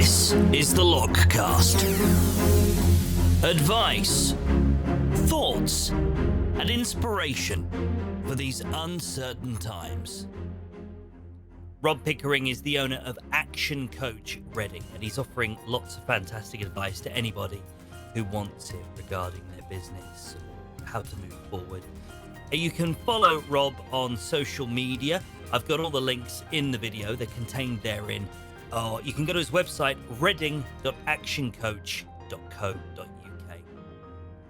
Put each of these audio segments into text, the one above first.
This is the Lockcast. Advice, thoughts, and inspiration for these uncertain times. Rob Pickering is the owner of Action Coach Reading, and he's offering lots of fantastic advice to anybody who wants it regarding their business or how to move forward. You can follow Rob on social media. I've got all the links in the video. They're contained therein. You can go to his website, reading.actioncoach.co.uk.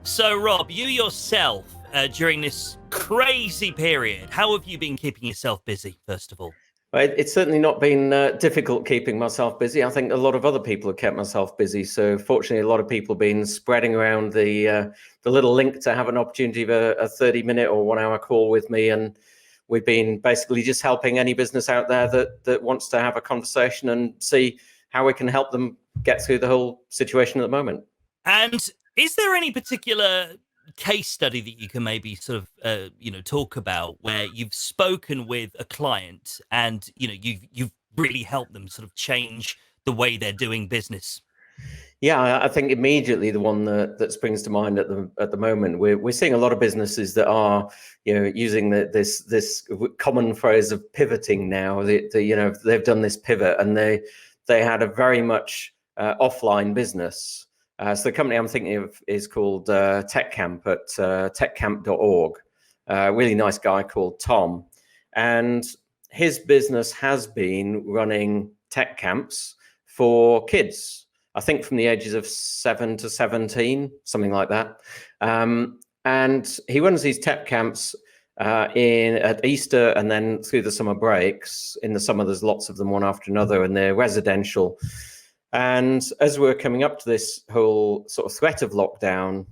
So, Rob, you yourself, during this crazy period, how have you been keeping yourself busy, first of all? It's certainly not been difficult keeping myself busy. I think a lot of other people have kept myself busy. So fortunately, a lot of people have been spreading around the little link to have an opportunity of a 30-minute or 1 hour call with me. And we've been basically just helping any business out there that wants to have a conversation and see how we can help them get through the whole situation at the moment. And is there any particular case study that you can maybe sort of talk about where you've spoken with a client and you've really helped them sort of change the way they're doing business? Yeah, I think immediately the one that springs to mind at the moment, we're seeing a lot of businesses that are using this common phrase of pivoting now. They've done this pivot and they had a very much offline business. So the company I'm thinking of is called Tech Camp at techcamp.org. A really nice guy called Tom. And his business has been running tech camps for kids, I think from the ages of 7 to 17, something like that. And he runs these tech camps at Easter and then through the summer breaks. In the summer, there's lots of them, one after another, and they're residential. And as we're coming up to this whole sort of threat of lockdown,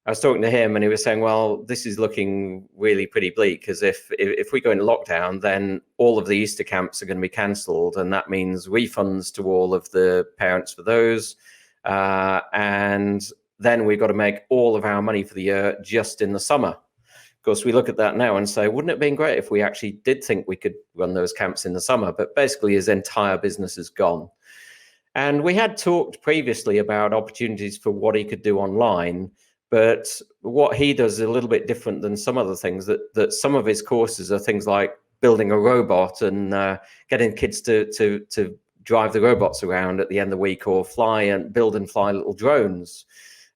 I was talking to him and he was saying, well, this is looking really pretty bleak, because if we go into lockdown, then all of the Easter camps are going to be cancelled. And that means refunds to all of the parents for those. And then we've got to make all of our money for the year just in the summer. Of course, we look at that now and say, wouldn't it have been great if we actually did think we could run those camps in the summer? But basically his entire business is gone. And we had talked previously about opportunities for what he could do online, but what he does is a little bit different than some other things. That some of his courses are things like building a robot and getting kids to drive the robots around at the end of the week, or build and fly little drones.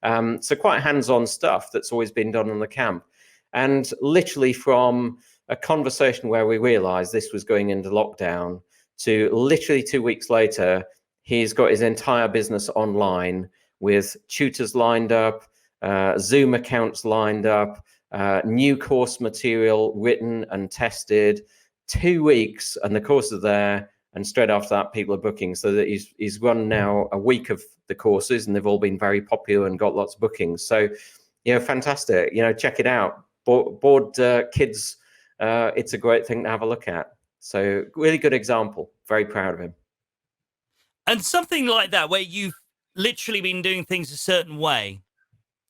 So quite hands-on stuff that's always been done on the camp. And literally from a conversation where we realized this was going into lockdown to literally 2 weeks later, he's got his entire business online with tutors lined up, Zoom accounts lined up, new course material written and tested. 2 weeks and the course is there, and straight after that people are booking. So that he's run now a week of the courses and they've all been very popular and got lots of bookings. So fantastic. Check it out. Bored kids, it's a great thing to have a look at. So really good example. Very proud of him. And something like that, where you've literally been doing things a certain way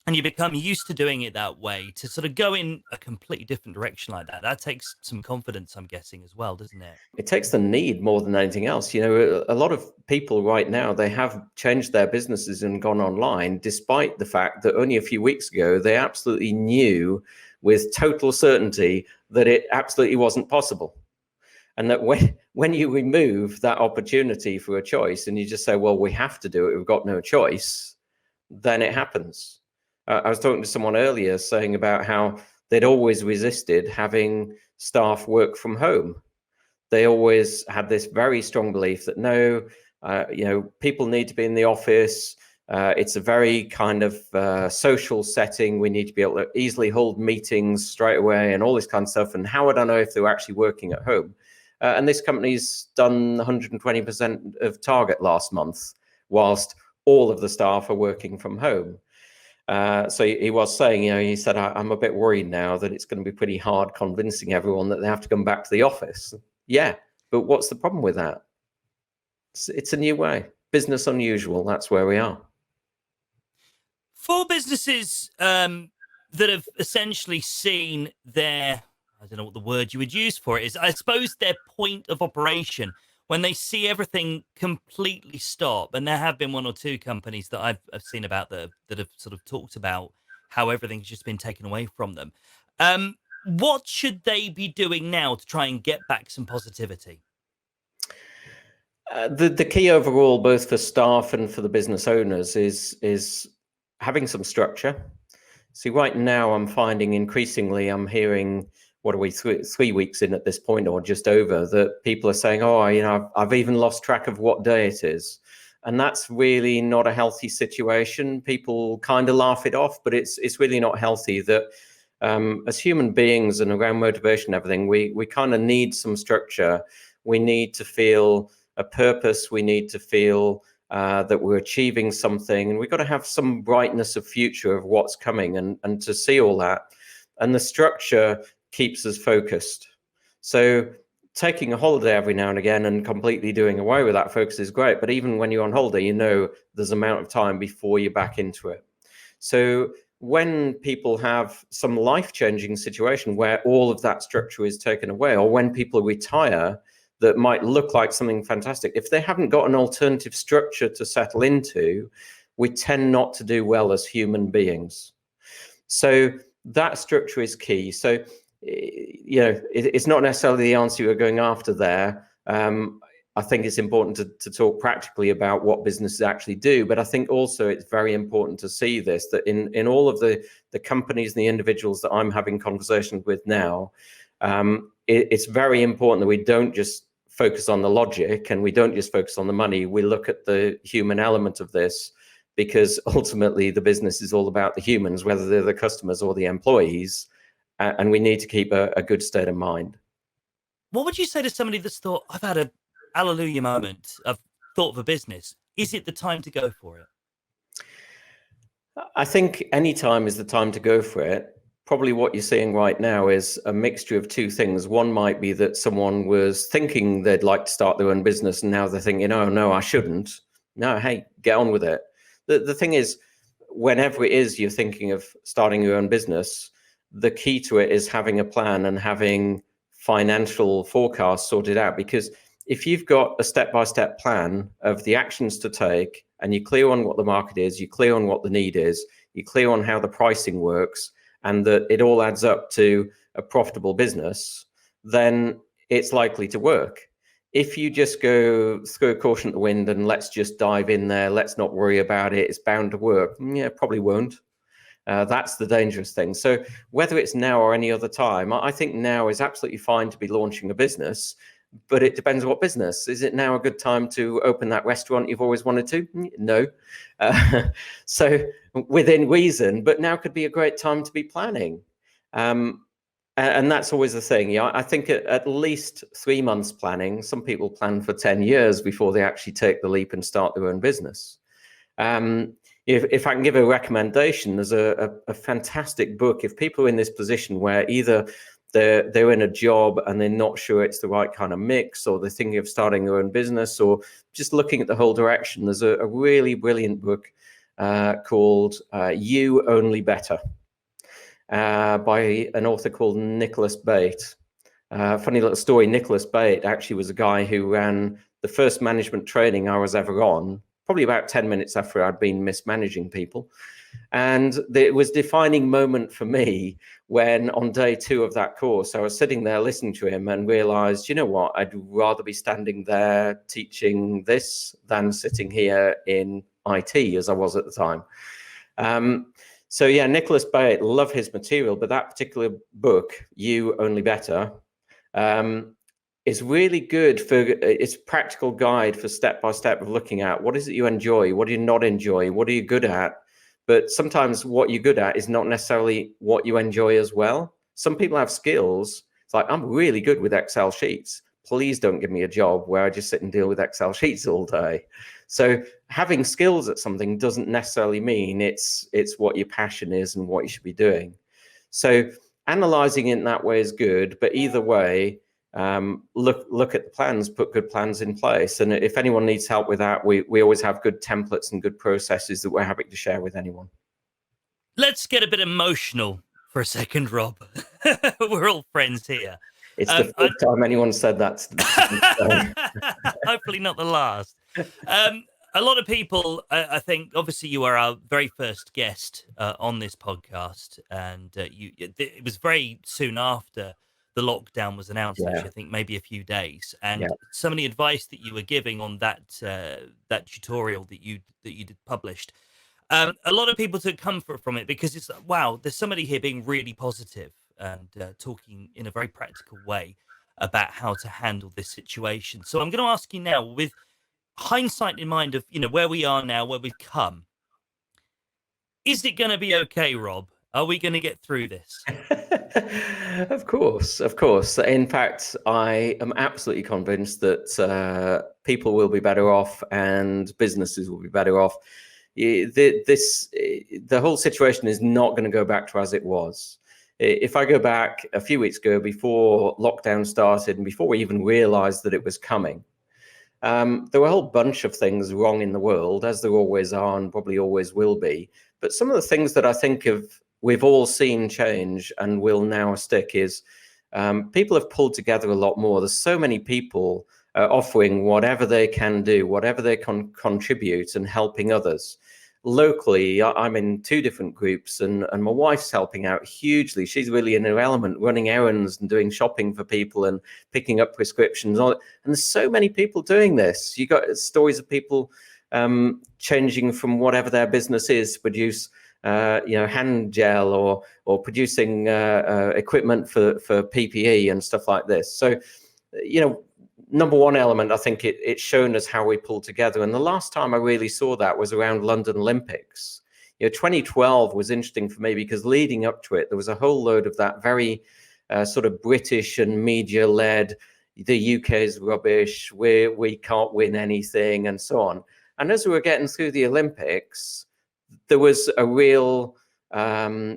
and you become used to doing it that way, to sort of go in a completely different direction like that takes some confidence, I'm guessing, as well, doesn't it? It takes the need more than anything else. A lot of people right now, they have changed their businesses and gone online, despite the fact that only a few weeks ago, they absolutely knew with total certainty that it absolutely wasn't possible. And that when you remove that opportunity for a choice and you just say, well, we have to do it, we've got no choice, then it happens. I was talking to someone earlier saying about how they'd always resisted having staff work from home. They always had this very strong belief that no, people need to be in the office. It's a very kind of social setting. We need to be able to easily hold meetings straight away and all this kind of stuff. And how would I know if they were actually working at home? And this company's done 120% of target last month, whilst all of the staff are working from home. So he was saying, he said, I'm a bit worried now that it's going to be pretty hard convincing everyone that they have to come back to the office. Yeah, but what's the problem with that? It's a new way. Business unusual. That's where we are. For businesses that have essentially seen their, I don't know what the word you would use for it is, I suppose their point of operation when they see everything completely stop, and there have been one or two companies that I've seen about that have sort of talked about how everything's just been taken away from them. What should they be doing now to try and get back some positivity? The key overall, both for staff and for the business owners, is having some structure. See, right now I'm finding increasingly I'm hearing, what are we, 3 weeks in at this point, or just over, that people are saying, oh, I've even lost track of what day it is. And that's really not a healthy situation. People kind of laugh it off, but it's really not healthy. That as human beings and around motivation and everything, we kind of need some structure. We need to feel a purpose. We need to feel that we're achieving something, and we've got to have some brightness of future of what's coming, and to see all that. And the structure keeps us focused. So taking a holiday every now and again and completely doing away with that focus is great. But even when you're on holiday, there's an amount of time before you're back into it. So when people have some life-changing situation where all of that structure is taken away, or when people retire, that might look like something fantastic, if they haven't got an alternative structure to settle into, we tend not to do well as human beings. So that structure is key. So, it's not necessarily the answer you're going after there. I think it's important to talk practically about what businesses actually do, but I think also it's very important to see this, that in all of the companies and the individuals that I'm having conversations with now, it's very important that we don't just focus on the logic and we don't just focus on the money. We look at the human element of this, because ultimately the business is all about the humans, whether they're the customers or the employees, and we need to keep a good state of mind. What would you say to somebody that's thought, I've had a hallelujah moment, I've thought of a business? Is it the time to go for it? I think any time is the time to go for it. Probably what you're seeing right now is a mixture of two things. One might be that someone was thinking they'd like to start their own business, and now they're thinking, oh, no, I shouldn't. No, hey, get on with it. The thing is, whenever it is you're thinking of starting your own business, the key to it is having a plan and having financial forecasts sorted out. Because if you've got a step-by-step plan of the actions to take, and you're clear on what the market is, you're clear on what the need is, you're clear on how the pricing works, and that it all adds up to a profitable business, then it's likely to work. If you just go throw caution to the wind and let's just dive in there, let's not worry about it, it's bound to work, yeah, probably won't. That's the dangerous thing. So whether it's now or any other time, I think now is absolutely fine to be launching a business, but it depends what business. Is it now a good time to open that restaurant you've always wanted to? No. So within reason, but now could be a great time to be planning. And that's always the thing. Yeah, I think at least 3 months planning. Some people plan for 10 years before they actually take the leap and start their own business. If I can give a recommendation, there's a fantastic book. If people are in this position where either they're in a job and they're not sure it's the right kind of mix, or they're thinking of starting their own business, or just looking at the whole direction, there's a really brilliant book called You Only Better by an author called Nicholas Bate. Funny little story, Nicholas Bate actually was a guy who ran the first management training I was ever on, probably about 10 minutes after I'd been mismanaging people. And it was a defining moment for me when on day 2 of that course, I was sitting there listening to him and realized, you know what, I'd rather be standing there teaching this than sitting here in IT as I was at the time. So yeah, Nicholas Bate, love his material, but that particular book, You Only Better, is really good for, it's a practical guide for step-by-step of looking at what is it you enjoy, what do you not enjoy, what are you good at? But sometimes what you're good at is not necessarily what you enjoy as well. Some people have skills. It's like, I'm really good with Excel sheets. Please don't give me a job where I just sit and deal with Excel sheets all day. So having skills at something doesn't necessarily mean it's what your passion is and what you should be doing. So analyzing it in that way is good, but either way, look at the plans, put good plans in place. And if anyone needs help with that, we always have good templates and good processes that we're happy to share with anyone. Let's get a bit emotional for a second, Rob. We're all friends here. It's the first time anyone said that. Hopefully not the last. A lot of people, I think, obviously you are our very first guest on this podcast, and it was very soon after the lockdown was announced. Yeah. Actually, I think maybe a few days, and Yeah. some of the advice that you were giving on that tutorial that you published. A lot of people took comfort from it because it's like, wow, there's somebody here being really positive and talking in a very practical way about how to handle this situation. So I'm going to ask you now, with hindsight in mind of where we are now, where we've come, is it going to be okay, Rob? Are we going to get through this? Of course. In fact, I am absolutely convinced that people will be better off and businesses will be better off. The whole situation is not going to go back to as it was. If I go back a few weeks ago, before lockdown started and before we even realized that it was coming, there were a whole bunch of things wrong in the world, as there always are and probably always will be. But some of the things that I think we've all seen change and will now stick is people have pulled together a lot more. There's so many people offering whatever they can do, whatever they can contribute, and helping others. Locally, I'm in 2 different groups, and my wife's helping out hugely. She's really in her element, running errands and doing shopping for people and picking up prescriptions. And there's so many people doing this. You got stories of people changing from whatever their business is to produce hand gel or producing equipment for PPE and stuff like this. So, number one element, I think it's shown us how we pull together. And the last time I really saw that was around London Olympics. 2012 was interesting for me because leading up to it, there was a whole load of that very sort of British and media-led, the UK's rubbish, we can't win anything, and so on. And as we were getting through the Olympics, there was a real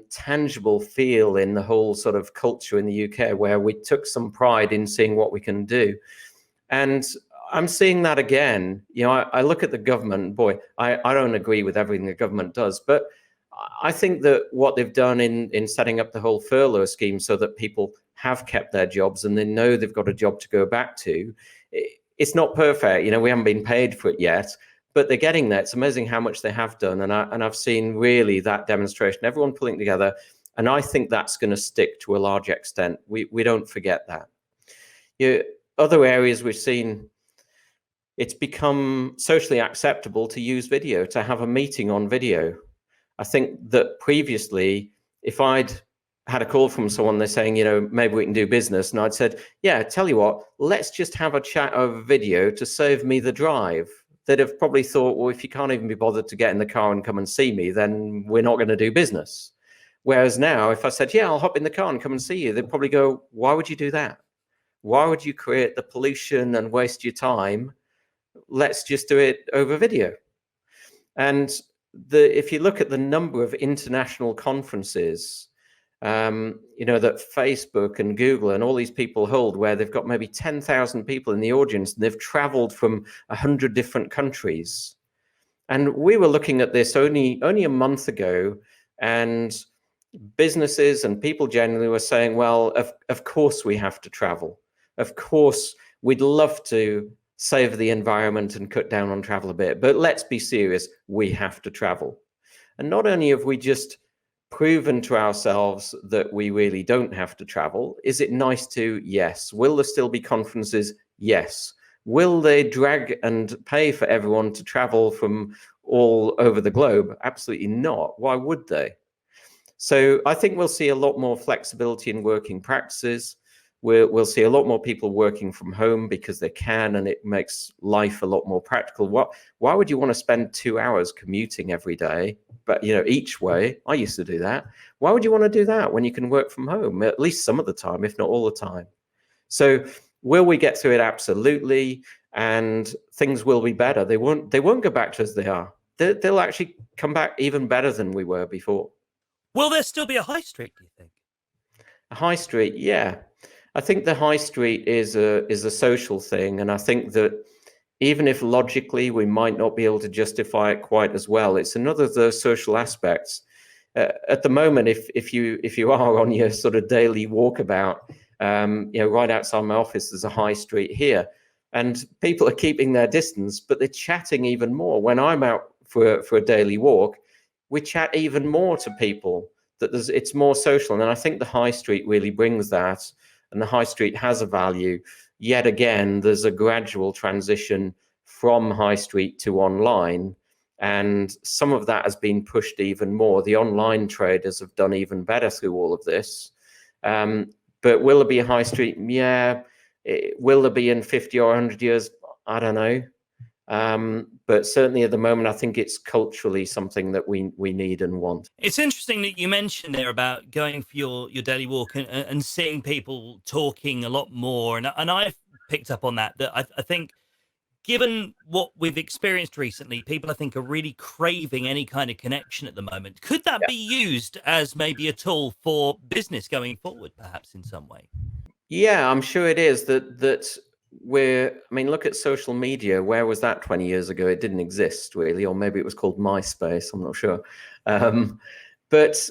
tangible feel in the whole sort of culture in the UK where we took some pride in seeing what we can do. And I'm seeing that again. I look at the government, boy, I don't agree with everything the government does, but I think that what they've done in setting up the whole furlough scheme so that people have kept their jobs and they know they've got a job to go back to, it's not perfect. We haven't been paid for it yet, but they're getting there. It's amazing how much they have done. And I've seen really that demonstration, everyone pulling together. And I think that's going to stick to a large extent. We don't forget that. Other areas we've seen, it's become socially acceptable to use video, to have a meeting on video. I think that previously, if I'd had a call from someone, they're saying, maybe we can do business. And I'd said, yeah, tell you what, let's just have a chat over video to save me the drive. They'd have probably thought, well, if you can't even be bothered to get in the car and come and see me, then we're not going to do business. Whereas now, if I said, yeah, I'll hop in the car and come and see you, they'd probably go, why would you do that? Why would you create the pollution and waste your time? Let's just do it over video. And if you look at the number of international conferences, that Facebook and Google and all these people hold, where they've got maybe 10,000 people in the audience, and they've traveled from 100 different countries. And we were looking at this only a month ago, and businesses and people generally were saying, well, of course we have to travel. Of course, we'd love to save the environment and cut down on travel a bit, but let's be serious, we have to travel. And not only have we just proven to ourselves that we really don't have to travel, is it nice to? Yes. Will there still be conferences? Yes. Will they drag and pay for everyone to travel from all over the globe? Absolutely not. Why would they? So I think we'll see a lot more flexibility in working practices. We'll see a lot more people working from home because they can, and it makes life a lot more practical. Why would you want to spend 2 hours commuting every day, but each way? I used to do that. Why would you want to do that when you can work from home at least some of the time, if not all the time? So will we get through it? Absolutely. And things will be better. They won't go back to as they are. They'll actually come back even better than we were before. Will there still be a high street, do you think? A high street, yeah. I think the high street is a social thing, and I think that even if logically we might not be able to justify it quite as well, it's another of those social aspects. At the moment, if you are on your sort of daily walkabout, Right outside my office, there's a high street here, and people are keeping their distance, but they're chatting even more. When I'm out for a daily walk, we chat even more to people. It's more social, and I think the high street really brings that, and the high street has a value. Yet again, there's a gradual transition from high street to online, and some of that has been pushed even more. The online traders have done even better through all of this. But will there be a high street? Yeah. Will there be in 50 or 100 years? I don't know. But certainly at the moment, I think it's culturally something that we need and want. It's interesting that you mentioned there about going for your daily walk and seeing people talking a lot more. And I've picked up on that I think, given what we've experienced recently, people, I think, are really craving any kind of connection at the moment. Could that be used as maybe a tool for business going forward, perhaps in some way? Yeah, I'm sure it is. Look at social media. Where was that 20 years ago? It didn't exist really, or maybe it was called MySpace. I'm not sure. But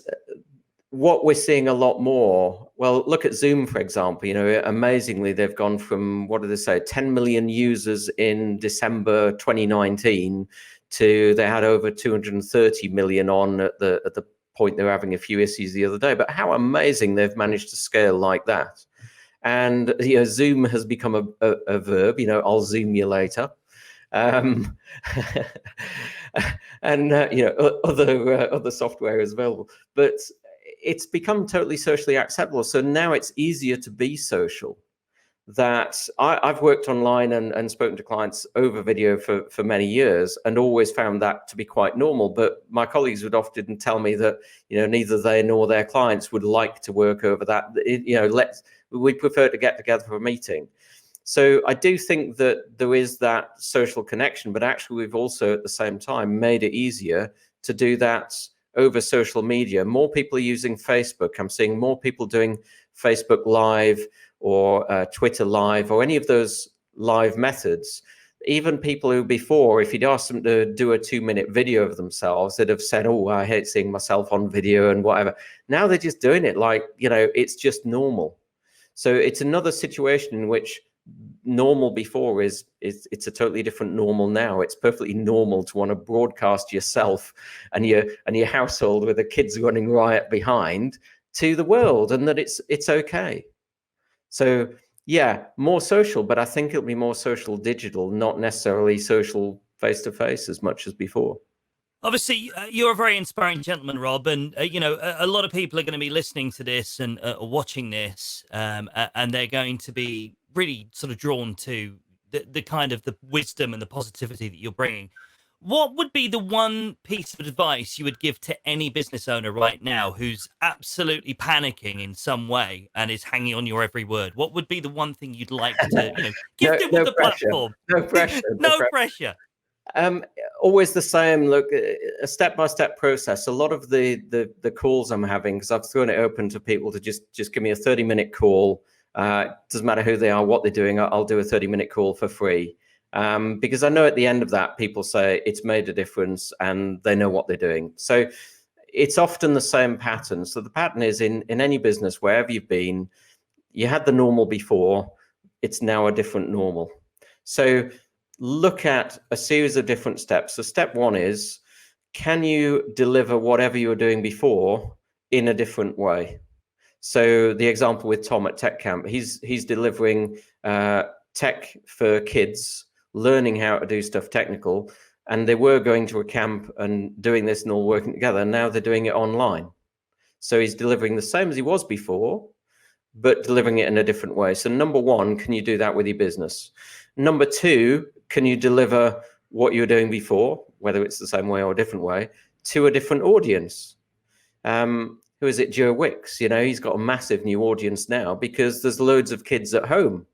what we're seeing a lot more, well, look at Zoom, for example. Amazingly, they've gone from, what did they say, 10 million users in December 2019 to they had over 230 million on at the point they were having a few issues the other day. But how amazing they've managed to scale like that. And Zoom has become a verb. I'll Zoom you later. And other software as well. But it's become totally socially acceptable. So now it's easier to be social. That I've worked online and spoken to clients over video for many years and always found that to be quite normal. But my colleagues would often tell me that, neither they nor their clients would like to work over that. We prefer to get together for a meeting. So I do think that there is that social connection, but actually we've also at the same time made it easier to do that over social media. More people are using Facebook. I'm seeing more people doing Facebook Live or Twitter Live or any of those live methods. Even people who before, if you'd asked them to do a 2-minute video of themselves, they'd have said, oh, I hate seeing myself on video and whatever. Now they're just doing it like, it's just normal. So it's another situation in which normal before is it's a totally different normal now. It's perfectly normal to want to broadcast yourself and your household with the kids running riot behind to the world, and that it's okay. So yeah, more social, but I think it'll be more social digital, not necessarily social face to face as much as before. Obviously, you're a very inspiring gentleman, Rob, and a lot of people are going to be listening to this and watching this, and they're going to be really sort of drawn to the kind of the wisdom and the positivity that you're bringing. What would be the one piece of advice you would give to any business owner right now who's absolutely panicking in some way and is hanging on your every word? What would be the one thing you'd like to give them with the platform? No pressure. No pressure. Always the same. Look, a step-by-step process. A lot of the calls I'm having, because I've thrown it open to people to just give me a 30-minute call. Doesn't matter who they are, what they're doing. I'll do a 30-minute call for free. Because I know at the end of that, people say it's made a difference and they know what they're doing. So it's often the same pattern. So the pattern is in any business, wherever you've been, you had the normal before, it's now a different normal. So look at a series of different steps. So step one is, can you deliver whatever you were doing before in a different way? So the example with Tom at Tech Camp, he's delivering tech for kids, learning how to do stuff technical, and they were going to a camp and doing this and all working together. Now they're doing it online. So he's delivering the same as he was before, but delivering it in a different way. So number one, can you do that with your business? Number two, can you deliver what you were doing before, whether it's the same way or a different way, to a different audience? Who is it? Joe Wicks. He's got a massive new audience now because there's loads of kids at home.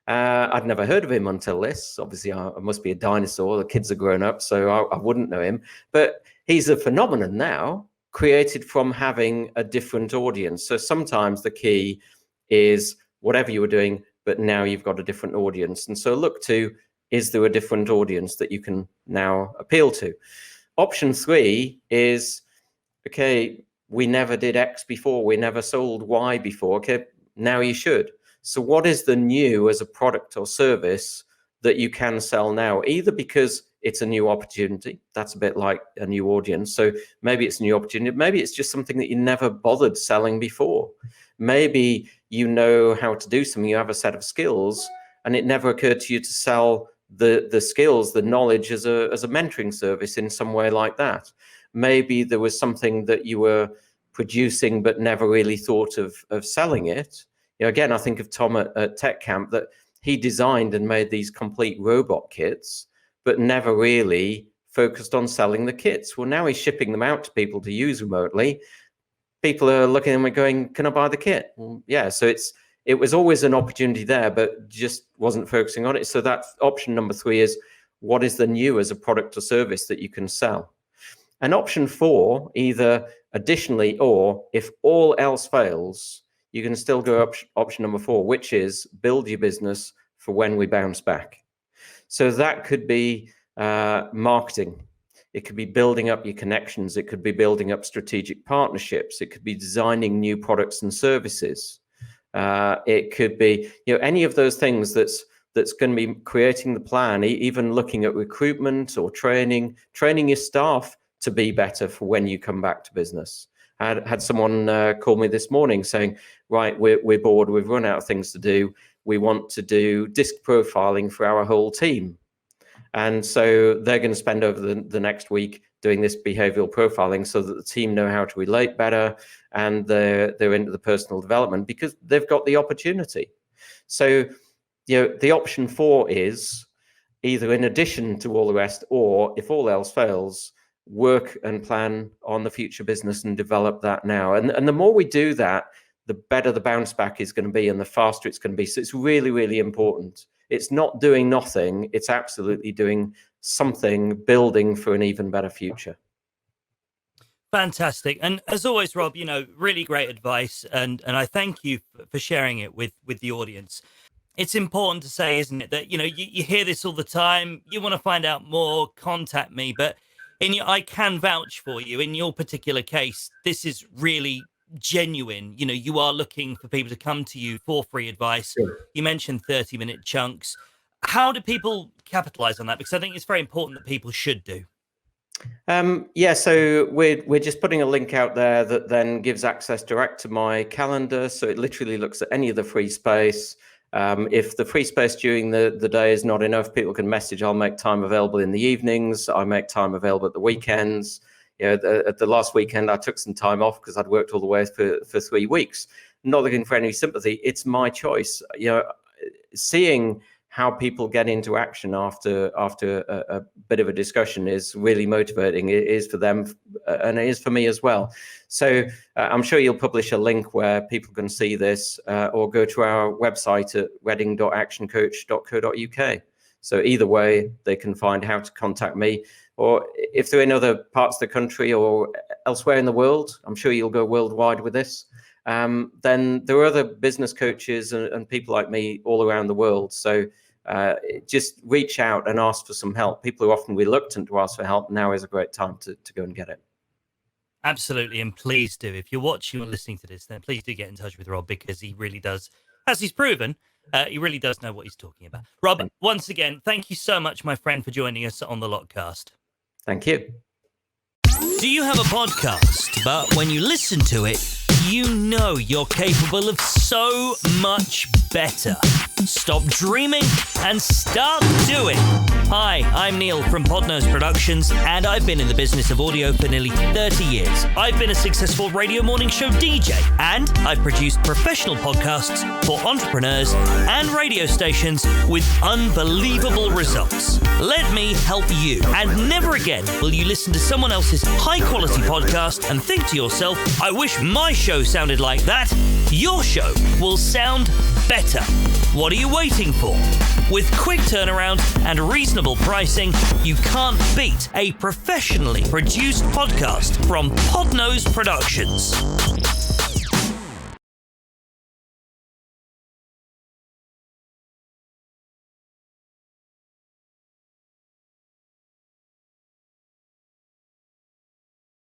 I'd never heard of him until this. Obviously, I must be a dinosaur. The kids are grown up, so I wouldn't know him. But he's a phenomenon now, created from having a different audience. So sometimes the key is whatever you were doing, but now you've got a different audience. And so look to, is there a different audience that you can now appeal to? Option three is, okay, we never did X before. We never sold Y before. Okay, Now you should. So what is the new as a product or service that you can sell now? Either because it's a new opportunity, that's a bit like a new audience. So maybe it's a new opportunity. Maybe it's just something that you never bothered selling before. Maybe you know how to do something, you have a set of skills, and it never occurred to you to sell the skills, the knowledge as a mentoring service in some way like that. Maybe there was something that you were producing but never really thought of selling it. Again, I think of Tom at Tech Camp, that he designed and made these complete robot kits, but never really focused on selling the kits. Well, now he's shipping them out to people to use remotely. People are looking at him and going, can I buy the kit? Well, yeah, so it was always an opportunity there, but just wasn't focusing on it. So that's option number 3 is, what is the new as a product or service that you can sell? And option 4, either additionally, or if all else fails, you can still go up option number 4, which is build your business for when we bounce back. So that could be marketing. It could be building up your connections. It could be building up strategic partnerships. It could be designing new products and services. It could be, any of those things that's going to be creating the plan, even looking at recruitment or training your staff to be better for when you come back to business. I had someone call me this morning saying, right, we're bored, we've run out of things to do. We want to do disc profiling for our whole team. And so they're going to spend over the next week doing this behavioral profiling so that the team know how to relate better, and they're into the personal development because they've got the opportunity. So, the option 4 is either in addition to all the rest, or if all else fails, work and plan on the future business and develop that now. And the more we do that, the better the bounce back is going to be and the faster it's going to be. So it's really, really important. It's not doing nothing. It's absolutely doing something, building for an even better future. Fantastic. And as always, Rob, really great advice. And I thank you for sharing it with the audience. It's important to say, isn't it, that, you hear this all the time. You want to find out more, contact me. But I can vouch for you. In your particular case, this is really genuine. You are looking for people to come to you for free advice. Sure. You mentioned 30-minute chunks. How do people capitalize on that? Because I think it's very important that people should do. So we're just putting a link out there that then gives access direct to my calendar. So it literally looks at any of the free space. If the free space during the day is not enough, people can message. I'll make time available in the evenings. I make time available at the weekends. At the last weekend, I took some time off because I'd worked all the way for 3 weeks. Not looking for any sympathy. It's my choice. Seeing how people get into action after a bit of a discussion is really motivating. It is for them, and it is for me as well. So I'm sure you'll publish a link where people can see this, or go to our website at reading.actioncoach.co.uk. So either way, they can find how to contact me. Or if they're in other parts of the country or elsewhere in the world, I'm sure you'll go worldwide with this. Then there are other business coaches and people like me all around the world. So just reach out and ask for some help. People are often reluctant to ask for help. Now is a great time to go and get it. Absolutely. And please do. If you're watching or listening to this, then please do get in touch with Rob, because he really does, as he's proven, he really does know what he's talking about. Rob, once again, thank you so much, my friend, for joining us on the Lockcast. Thank you. Do you have a podcast, but when you listen to it, you're capable of so much better? Stop dreaming and start doing. Hi, I'm Neil from Podnose Productions, and I've been in the business of audio for nearly 30 years. I've been a successful radio morning show DJ, and I've produced professional podcasts for entrepreneurs and radio stations with unbelievable results. Let me help you, and never again will you listen to someone else's high-quality podcast and think to yourself, I wish my show sounded like that. Your show will sound better. What are you waiting for? With quick turnaround and reasonable pricing, you can't beat a professionally produced podcast from Podnose Productions.